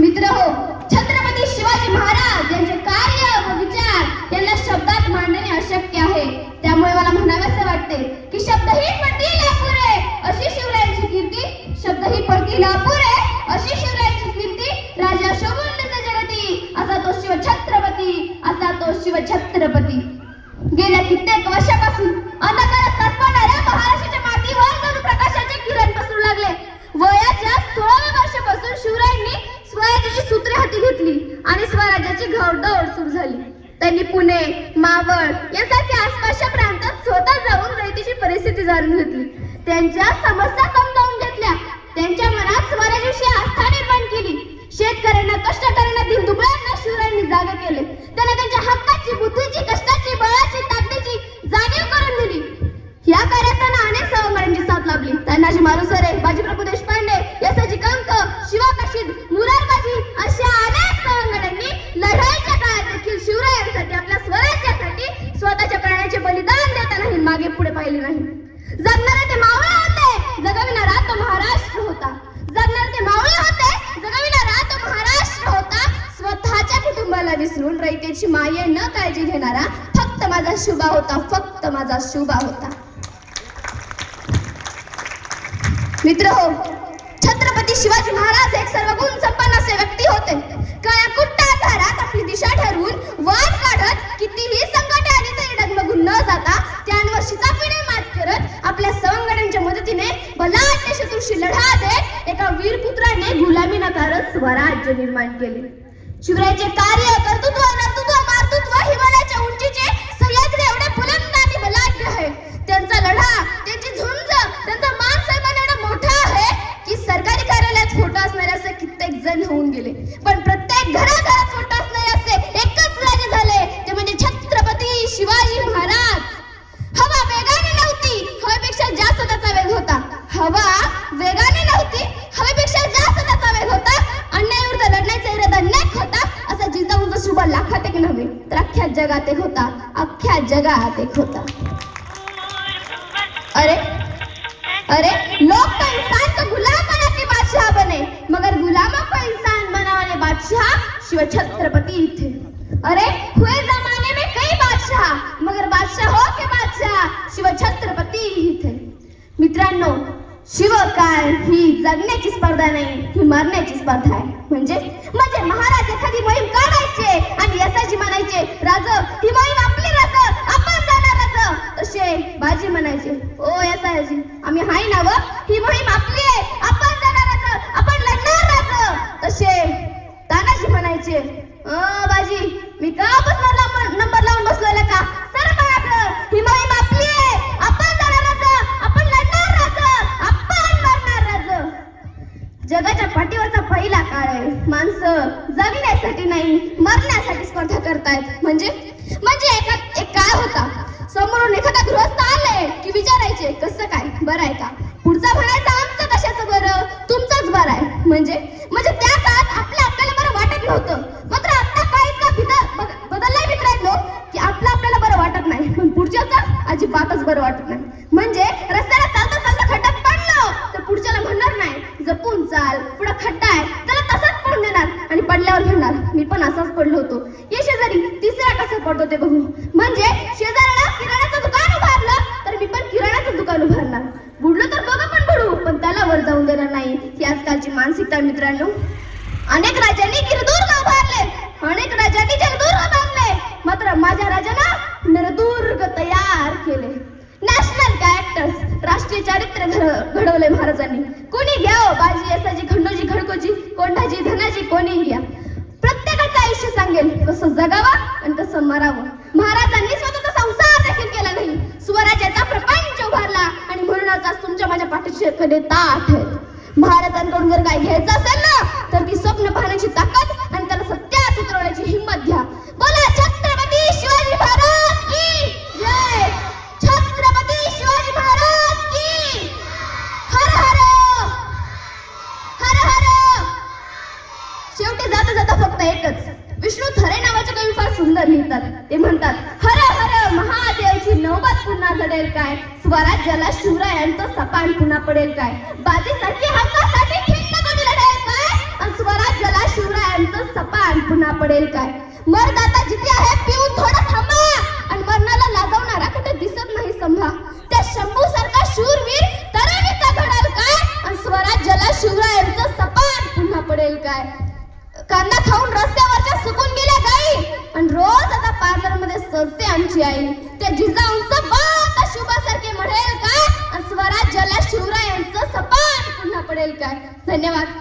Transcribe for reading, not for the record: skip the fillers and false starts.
मित्रहो, छत्रपती शिवाजी महाराज यांचे कार्य व विचार यांना शब्दात मांडणे अशक्य आहे. त्यामुळे मला म्हणावेसे वाटते की शब्दही पडतील अपुरे अशी शिवरायांची कीर्ती, शब्दही पडतील अपुरे अशी शिवरायांची कीर्ती, राजा शोभून जगती असा तो शिवछत्रपती, असा तो शिवछत्रपती. गेल्या कित्येक वर्षापासून अंधकारात तडफडणाऱ्या महाराष्ट्राच्या मातीवर जणू प्रकाशाचे किरण पसरू लागले. वयाच्या 16व्या वर्षापासून शिवरायांनी स्वराज्याची सूत्रे हाती घेतली आणि स्वराज्याची घोडदौड सुरू झाली. त्यांनी पुणे, मावळ यासारख्या आसपासच्या प्रांतात स्वतः जाऊन रयतेची परिस्थिती जाणून घेतली, त्यांच्या समस्या समजावून घेतल्या, त्यांच्या मनात स्वराज्याविषयी आस्था निर्माण केली. शेतकऱ्यांना, कष्टकऱ्यांना, दिनदुबळ्यांना शिवरायांनी जागे केले. त्यांना त्यांच्या हक्काची, बुद्धीची, कष्टाची, बळाची, ताकदीची जाणीव करून दिली. या कार्यात त्यांना अनेक सवंगड्यांची साथ लाभली. तानाजी मालुसरे, बाजीप्रभू देशपांडे, यसाजी कंक, शिवा काशीद, मुरारबाजी अशा अनेक सवंगड्यांनी लढाईच्या काळात देखील शिवरायांसाठी, आपल्या स्वराज्यासाठी स्वतःच्या प्राणाचे बलिदान देतानाही मागे पुढे पाहिले नाही. जगणारे ते मावळे होते, जगविणारा तो महाराष्ट्र होता. जगणारे ते मावळे होते, जगविणारा तो महाराष्ट्र होता. स्वतःच्या कुटुंबाला विसरून रयतेची माये न काळजी घेणारा फक्त माझा शुभा होता, फक्त माझा शुभा होता. मित्रहो, छत्रपती शिवाजी महाराज एक सर्वगुण संपन्न असे व्यक्ती होते. काळ्या कुट्ट आधारात आपली दिशा ठरवून वाट काढत, कितीही संकटे आली तरी डगमगून न जाता त्यांवर शिताफीने मात करत, आपल्या सवंगड्यांच्या मदतीने बलाढ्य शत्रूशी लढा देत एका वीरपुत्राने गुलामी नाकारत स्वराज्य निर्माण केले. शिवरायांचे कार्य, कर्तृत्व, नर्तृत्व, मातृत्व हिमालयाच्या उंचीचे सह्याद्री एवढे बुलंद आणि बलाढ्य आहे. त्यांचा लढा, त्यांची झुंज, त्यांचा मान सन्मान एवढा मोठा आहे की सरकारी कार्यालयात फोटो असणारे असे कित्येक जण होऊन गेले, पण प्रत्येक घराघरात फोटो असणारे असे एकच राजे झाले, ते म्हणजे छत्रपती शिवाजी महाराज. हवा वेगाने नव्हती, हवेपेक्षा जास्त त्याचा वेग होता. हवा वेगाने नव्हती, हवेपेक्षा जास्त त्याचा वेग होता. अन्यायाविरुद्ध लढण्याचा इरादा नेक होता. असा जिजाऊंचा शुभा लाखात एक नव्हे तर अख्ख्या जगात एक होता, अख्ख्या जगात एक होता. अरे अरे, लोग तो इंसान को गुलाम बना के बादशाह बने, मगर गुलामों को इंसान बना वाले बादशाह शिव छत्रपति थे. अरे, हुए जमाने में कई बादशाह, मगर बादशाह हो के बादशाह शिव छत्रपति ही थे. मित्रांनो, शिव काय ही जगण्याची स्पर्धा नाही, ही मरण्याची स्पर्धा आहे. म्हणजे महाराज एखादी मोहीम काढायचे आणि यसाजी म्हणायचे, राज ही मोहीम आपली, राज आपण जाणार राज. तसे बाजी म्हणायचे, ओ यसाजी आम्ही हाय ना व, ही मोहीम आपली आहे, आपण जाणार राज, आपण लढणार राज. तसे तानाजी म्हणायचे, बाजी मी का बसणार नंबर लावून बसलोय का, सर माग ही मोहीम आपली आहे, आपण जाणार राज, आपण लढणार राज, आपण मरणार राज. जगाच्या पाठीवरचा पहिला काळ आहे. माणसं जगण्यासाठी नाही, मरण्यासाठी स्पर्धा करतायत. म्हणजे एक काळ होता, समोरून एखादा गृहस्थ आले की विचारायचे कसं काय, बरं आहे का. पुढचा म्हणायचा आमचं कशाचं बरं, तुमचंच बरं आहे. म्हणजे त्या काळात आपल्याला बरं वाटत नव्हतं. मात्र आता काय इतका बदललाय मित्रांनो की आपल्याला बरं वाटत नाही, पण पुढच्याचं अजिबातच बरं वाटत नाही. म्हणजे रस्त्याला चालता चालता खड्ड्यात पडलो तर पुढच्याला म्हणणार नाही जपून चाल, पुढे खड्डा आहे त्याला तसाच पडून देणार आणि पडल्यावर म्हणणार मी पण असाच पडलो होतो. ये शेजारी तिसरा कसं पडतो ते बघू. म्हणजे शेजाऱ्याला किराण्याचं दुकान उभारलं तर मी पण किराण्याचं दुकान उभारणार. बुडलो तर बघा पण बुडू, पण त्याला वर जाऊन देणार नाही. ही आजकालची मानसिकता मित्रांनो. अनेक राजांनी गिरदुर्ग उभारले, अनेक राजांनी जगदुर्ग बांधले, मात्र माझ्या राजानं नरदुर्ग तयार केले. नॅशनल कॅरेक्टर्स, राष्ट्रीय चारित्र्य घडवले महाराजांनी. कोणी घ्या, बाजी, यसाजी, खंडोजी, खडकोजी, कोंढाजी, धनाजी, कोणी घ्या, प्रत्येकाचं आयुष्य सांगेल कसं जगावं आणि कसं मरावं. महाराजांनी स्वतःचा संसार देखील केला नाही, स्वराज्याचा प्रपंच उभारला आणि म्हणूनच आज तुमच्या माझ्या पाठीशी कधी ताठ आहेत. महाराजांकडून जर काय घ्यायचं असेल ना तर ती स्वप्न पाहण्याची ताकद आणि त्याला सत्यात उतरवण्याची हिंमत घ्या. बोला छत्रपती शिवाजी महाराज की जय. छत्रपती शिवाजी महाराज की हर हर हर हर. शेवटी जाता जाता फक्त एकच, विष्णू थरे नावाचे कवी फार सुंदर लिहितात. ते म्हणतात, हर हर महादेवची नौबत पुन्हा घडेल काय, स्वराज्याला शिवरायांचं सपान पुन्हा पडेल काय, बाजीसारखी हक्कासाठी खिंड कोणी लढेल काय, आणि स्वराज्याला शिवराय सपान पुन्हा पडेल काय? मर्द आता जिथे आहे पिऊन थोडं थांबा, आणि मरणाला लाजवणारा कुठे दिसत नाही संभा. त्या शंभू सारखा शूरवीर तरुणीचा घडाल काय? आणि स्वराज्याला शिवरायांचं सपान पुन्हा पडेल काय? कांदा खाऊन रस्त्यावरच्या सुकून गेल्या गाई, आणि रोज आता पार्लर मध्ये सजते आमची आई. त्या जिजाऊंचं बात शुभासारखे म्हणेल काय? आणि स्वराज्याला शिवरायांचं सपान पुन्हा पडेल काय? धन्यवाद.